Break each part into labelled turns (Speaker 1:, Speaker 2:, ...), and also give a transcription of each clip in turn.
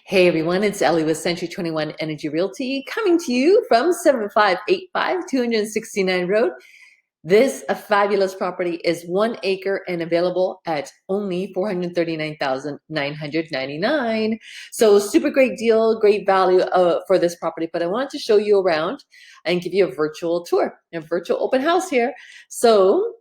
Speaker 1: Hey everyone, it's Ellie with Century 21 Energy Realty coming to you from 7585 269 Road. This a fabulous property is 1 acre and available at only 439,999. So super great deal, great value for this property. But I wanted to show you around and give you a virtual tour, a virtual open house here. So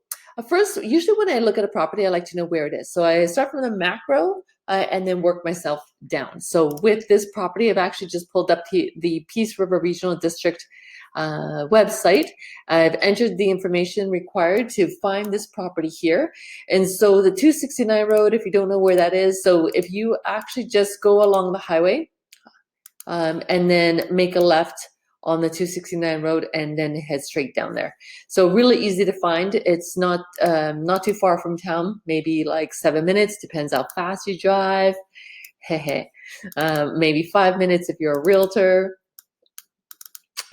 Speaker 1: first, usually when I look at a property, I like to know where it is. So I start from the macro and then work myself down. So with this property, I've actually just pulled up the Peace River Regional District website. I've entered the information required to find this property here. And so the 269 road, if you don't know where that is, so if you actually just go along the highway and then make a left on the 269 road and then head straight down there. So really easy to find. It's not too far from town, maybe like 7 minutes, depends how fast you drive. Maybe 5 minutes if you're a realtor.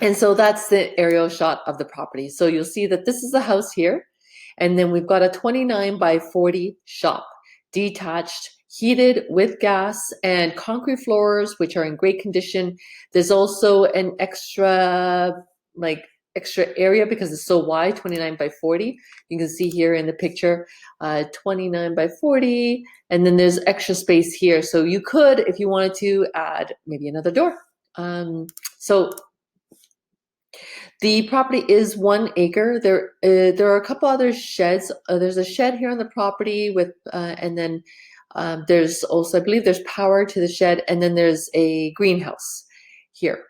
Speaker 1: And so that's the aerial shot of the property. So you'll see that this is the house here. And then we've got a 29 by 40 shop, detached, heated with gas and concrete floors, which are in great condition. There's also an extra area because it's so wide, 29 by 40. You can see here in the picture, 29 by 40. And then there's extra space here. So you could, if you wanted to, add maybe another door. So the property is 1 acre. There are a couple other sheds. There's a shed here on the property with, and then there's also, I believe there's power to the shed, and then there's a greenhouse here.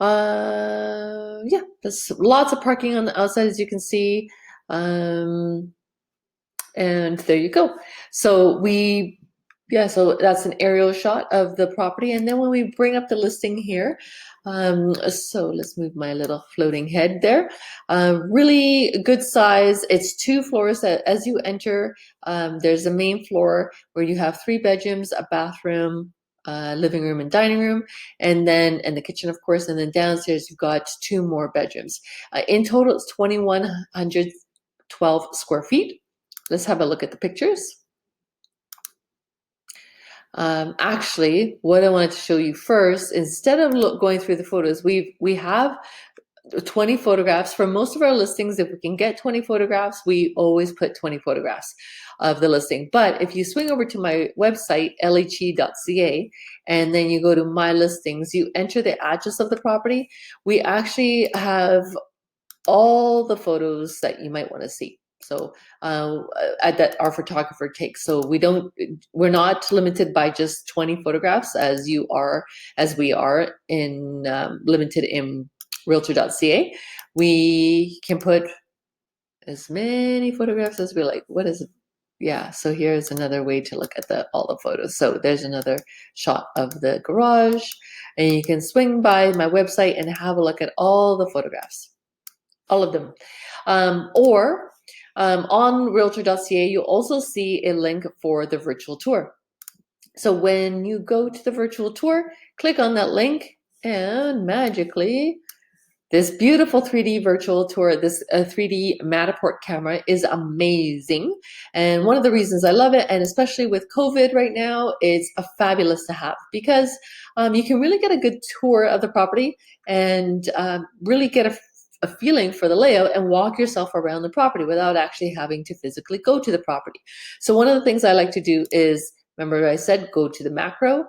Speaker 1: Yeah, there's lots of parking on the outside, as you can see. And there you go. So so that's an aerial shot of the property. And then when we bring up the listing here, so let's move my little floating head there. Really good size. It's 2 floors. As you enter, there's a main floor where you have 3 bedrooms, a bathroom, living room and dining room, and the kitchen, of course. And then downstairs, you've got 2 more bedrooms. In total, it's 2,112 square feet. Let's have a look at the pictures. Actually, what I wanted to show you first, instead of going through the photos, we have 20 photographs for most of our listings. If we can get 20 photographs, we always put 20 photographs of the listing. But if you swing over to my website, lhe.ca, and then you go to my listings, you enter the address of the property, we actually have all the photos that you might want to see. So that our photographer takes. So we're not limited by just 20 photographs as we are in limited in realtor.ca. We can put as many photographs as we like. What is it? Yeah, so here's another way to look at all the photos. So there's another shot of the garage, and you can swing by my website and have a look at all the photographs, all of them. On realtor.ca, you'll also see a link for the virtual tour. So when you go to the virtual tour, click on that link, and magically, this beautiful 3D virtual tour, this 3D Matterport camera is amazing. And one of the reasons I love it, and especially with COVID right now, it's fabulous to have because you can really get a good tour of the property and really get a feeling for the layout and walk yourself around the property without actually having to physically go to the property. So one of the things I like to do is, remember I said, go to the macro.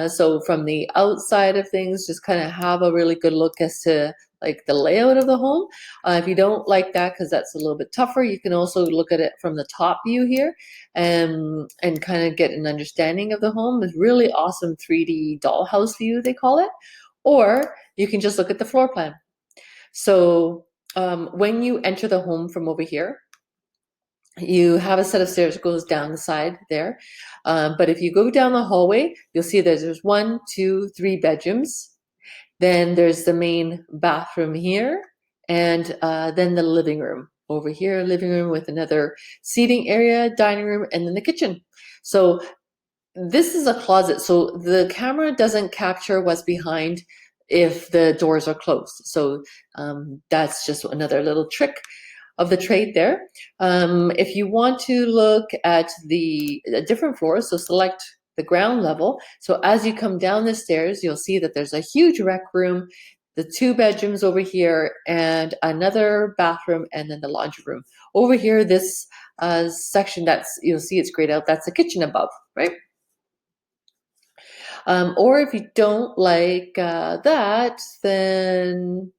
Speaker 1: So from the outside of things, just kind of have a really good look as to like the layout of the home. If you don't like that, because that's a little bit tougher, you can also look at it from the top view here and kind of get an understanding of the home. It's really awesome 3D dollhouse view, they call it. Or you can just look at the floor plan. So when you enter the home from over here, you have a set of stairs that goes down the side there. But if you go down the hallway, you'll see that there's 1, 2, 3 bedrooms. Then there's the main bathroom here, and then the living room over here, living room with another seating area, dining room, and then the kitchen. So this is a closet. So the camera doesn't capture what's behind if the doors are closed. So that's just another little trick of the trade there. If you want to look at the different floors, so select the ground level. So as you come down the stairs, you'll see that there's a huge rec room, the 2 bedrooms over here, and another bathroom, and then the laundry room. Over here, this section you'll see it's grayed out, that's the kitchen above, right? Or if you don't like that, then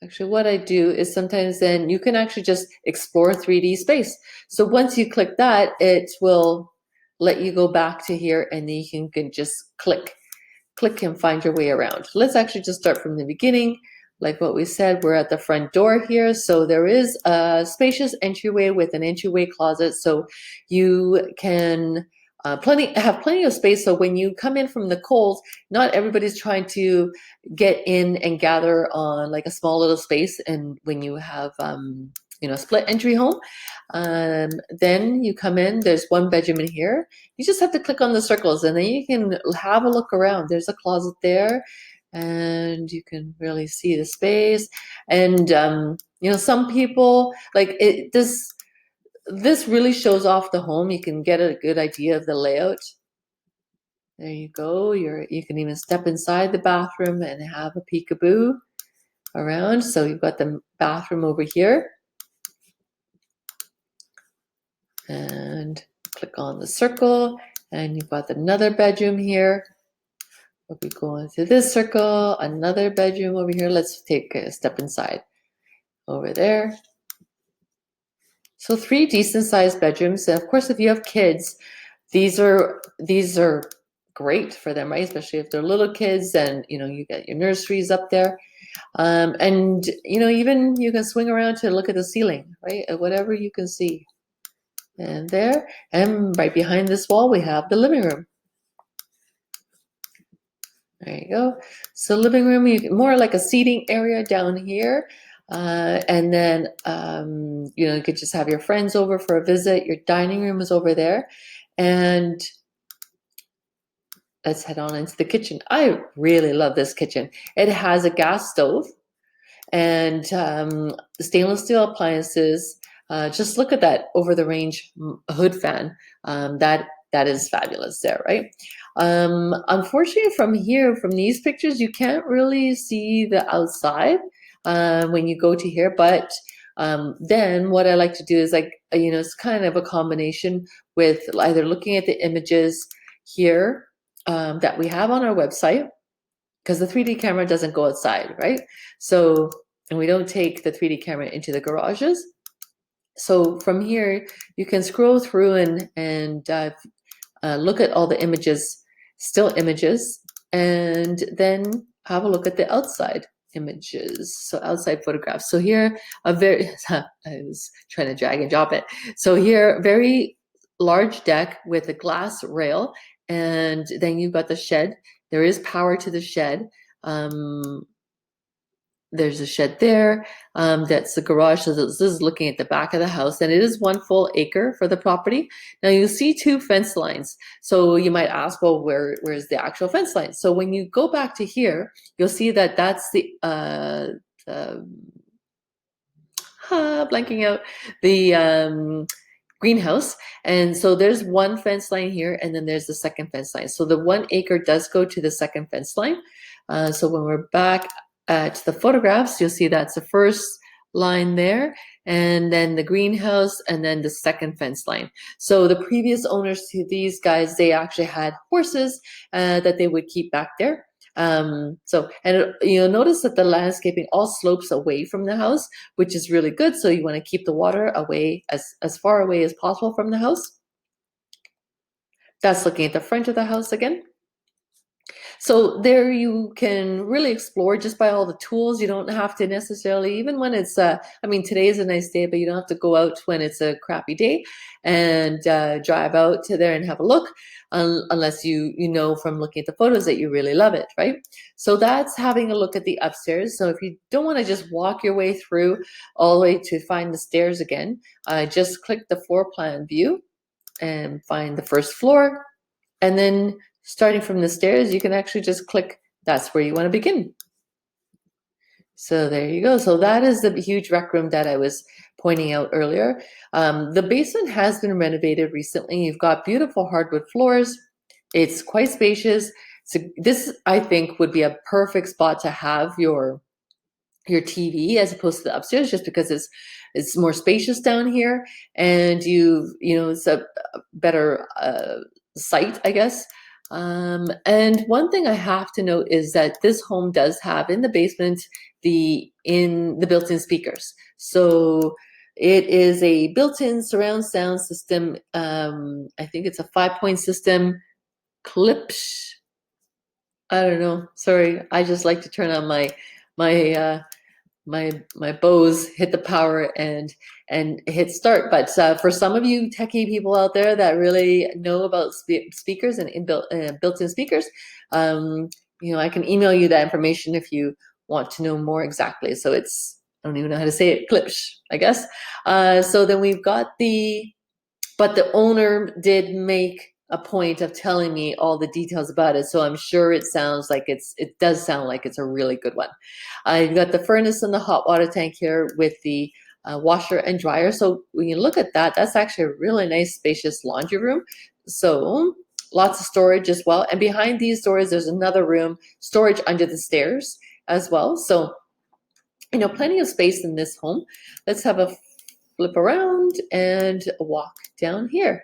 Speaker 1: actually what I do is sometimes then you can actually just explore 3D space. So once you click that, it will let you go back to here, and then you can just click and find your way around. Let's actually just start from the beginning. Like what we said, we're at the front door here. So there is a spacious entryway with an entryway closet. So you can have plenty of space. So when you come in from the cold, not everybody's trying to get in and gather on like a small little space. And when you have, split entry home, then you come in, there's 1 bedroom in here. You just have to click on the circles, and then you can have a look around. There's a closet there, and you can really see the space. And some people like it. This really shows off the home. You can get a good idea of the layout. There you go. You can even step inside the bathroom and have a peekaboo around. So you've got the bathroom over here. And click on the circle, and you've got another bedroom here. We'll be going through this circle, another bedroom over here. Let's take a step inside over there. So 3 decent sized bedrooms. And of course, if you have kids, these are great for them, right? Especially if they're little kids, and you get your nurseries up there. And even you can swing around to look at the ceiling, right? Whatever you can see. And there, and right behind this wall, we have the living room. There you go. So living room, more like a seating area down here. And then, you could just have your friends over for a visit. Your dining room is over there. And let's head on into the kitchen. I really love this kitchen. It has a gas stove and stainless steel appliances. Just look at that over the range hood fan. That is fabulous there, right? Unfortunately, from these pictures, you can't really see the outside when you go to here. But then what I like to do is it's kind of a combination with either looking at the images here that we have on our website, because the 3D camera doesn't go outside, right? So, and we don't take the 3D camera into the garages. So from here, you can scroll through and look at all the images, still images, and then have a look at the outside images, so outside photographs. So here, I was trying to drag and drop it. So here, very large deck with a glass rail, and then you've got the shed. There is power to the shed. There's a shed there. That's the garage. So this is looking at the back of the house, and it is 1 full acre for the property. Now you see 2 fence lines. So you might ask, well, where's the actual fence line? So when you go back to here, you'll see that that's the blanking out, the greenhouse. And so there's 1 fence line here, and then there's the second fence line. So the 1 acre does go to the second fence line. So when we're back at the photographs, you'll see that's the first line there, and then the greenhouse, and then the second fence line. So the previous owners to these guys, they actually had horses that they would keep back there. And you'll notice that the landscaping all slopes away from the house, which is really good. So you want to keep the water away, as far away as possible from the house. That's looking at the front of the house again. So there you can really explore just by all the tools. You don't have to necessarily, even when it's, today is a nice day, but you don't have to go out when it's a crappy day and drive out to there and have a look, unless you know from looking at the photos that you really love it, right? So that's having a look at the upstairs. So if you don't want to just walk your way through all the way to find the stairs again, just click the floor plan view and find the first floor, and then starting from the stairs, you can actually just click, that's where you want to begin. So there you go. So that is the huge rec room that I was pointing out earlier. The basement has been renovated recently. You've got beautiful hardwood floors. It's quite spacious. So this, I think, would be a perfect spot to have your TV as opposed to the upstairs, just because it's more spacious down here, and it's a better sight, I guess. And one thing I have to note is that this home does have in the basement the built-in speakers. So it is a built-in surround sound system. I think it's a 5-point system. Clips. I don't know. Sorry, I just like to turn on my my Bose, hit the power and hit start. But for some of you techie people out there that really know about speakers and built-in speakers, I can email you that information if you want to know more exactly. So it's, I don't even know how to say it, clips, I guess. So then we've got but the owner did make a point of telling me all the details about it, so I'm sure it does sound like it's a really good one. I've got the furnace and the hot water tank here with the washer and dryer. So when you look at that, that's actually a really nice spacious laundry room. So lots of storage as well. And behind these doors, there's another room, storage under the stairs as well. So, plenty of space in this home. Let's have a flip around and walk down here.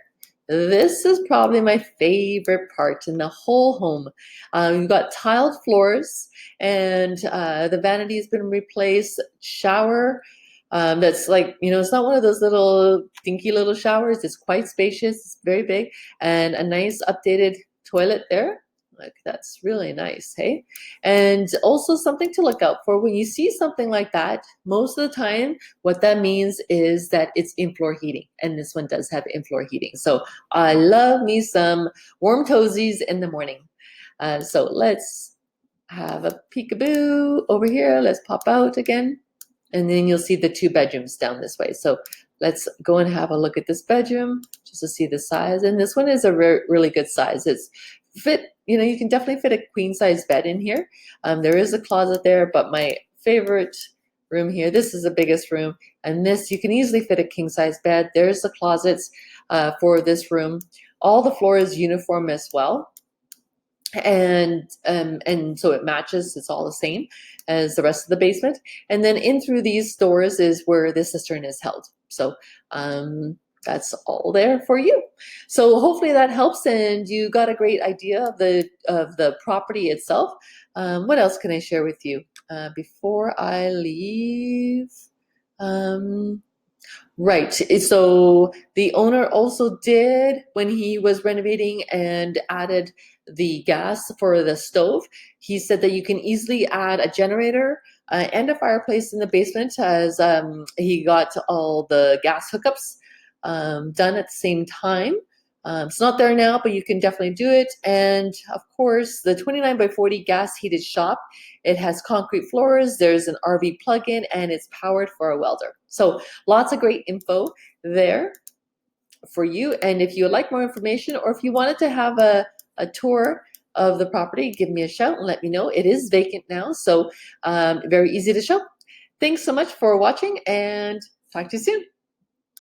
Speaker 1: This is probably my favorite part in the whole home. You've got tiled floors, and the vanity has been replaced. Shower, that's like, it's not one of those little dinky little showers. It's quite spacious. It's very big, and a nice updated toilet there. Like, that's really nice, hey? And also something to look out for when you see something like that. Most of the time, what that means is that it's in-floor heating, and this one does have in-floor heating. So I love me some warm toesies in the morning. So let's have a peekaboo over here. Let's pop out again, and then you'll see the 2 bedrooms down this way. So let's go and have a look at this bedroom just to see the size. And this one is a really good size. It's fit, you can definitely fit a queen size bed in here. There is a closet there, but my favorite room here, this is the biggest room, and this, you can easily fit a king size bed. There's the closets for this room. All the floor is uniform as well. And so it matches, it's all the same as the rest of the basement. And then in through these doors is where the cistern is held. So that's all there for you. So hopefully that helps, and you got a great idea of the property itself. What else can I share with you before I leave? Right. So the owner also did, when he was renovating and added the gas for the stove, he said that you can easily add a generator and a fireplace in the basement, as he got all the gas hookups done at the same time. It's not there now, but you can definitely do it. And of course, the 29 by 40 gas heated shop, it has concrete floors, there's an RV plug-in, and it's powered for a welder. So lots of great info there for you. And if you would like more information, or if you wanted to have a tour of the property, give me a shout and let me know. It is vacant now, so very easy to show. Thanks so much for watching, and talk to you soon.